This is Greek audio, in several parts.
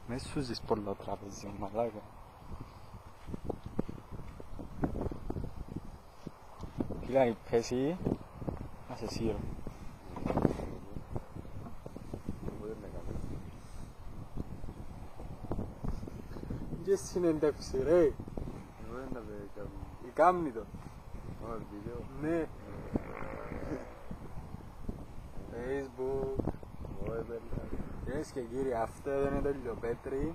Με σου ζεις πολλά τραπέζι, μαλάκα. Κοίτα, η πέση, να σε σύρω. Και συνέντευξη ρε. Η κάμνη το. Ναι. Facebook. Κυρίες και κύριοι, αυτό είναι το Λιοπέτρι.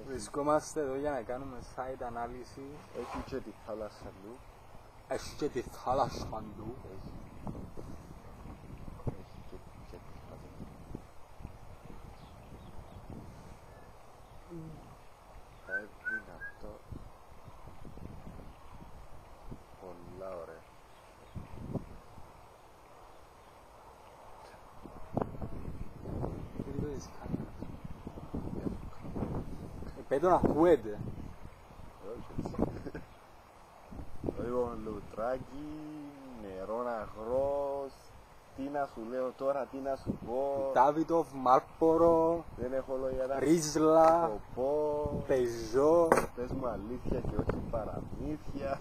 Βρισκόμαστε εδώ για να κάνουμε site ανάλυση. Έχει και τη θάλασσα του. Έχει και τη θάλασσα του. Είναι αυτό πολλά ωραία. Τι είπες κάνεις. Πέτω να ακούετε. Λοιπόν, λουτράκι, νερό αγρός. Τι να σου λέω τώρα, τι να σου πω. Ντάβιτοφ, Μάρπορο, Δεν έχω λόγια να Ρίζλα, το πω. Πεζό. Πες μου αλήθεια και όχι παραμύθια.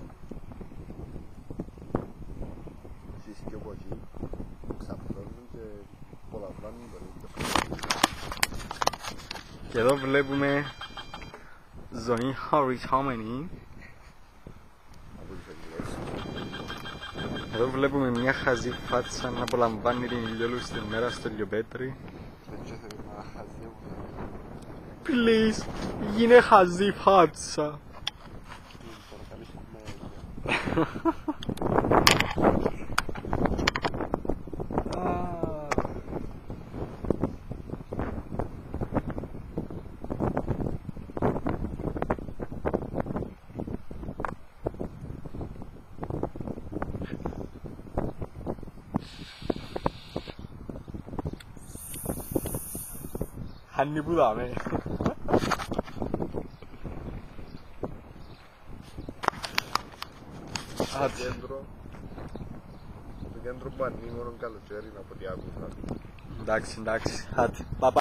Εσείς και από εκεί ξαπλώνουν και απολαμβάνουν το ίδιο. Και εδώ βλέπουμε ζωή χαριτόμενη. Από τις εγγλές. Εδώ βλέπουμε μια χαζή φάτσα να απολαμβάνει την ηλιόλουστη μέρα στο Λιοπέτρι. Δεν θέλω να χαζεύω. Please, γίνε χαζή φάτσα. 한입 다음에 Το κέντρο που ανοίγουν καλοκαίρι από ό,τι άκουσα. εντάξει, εντάξει, hadi, bye bye.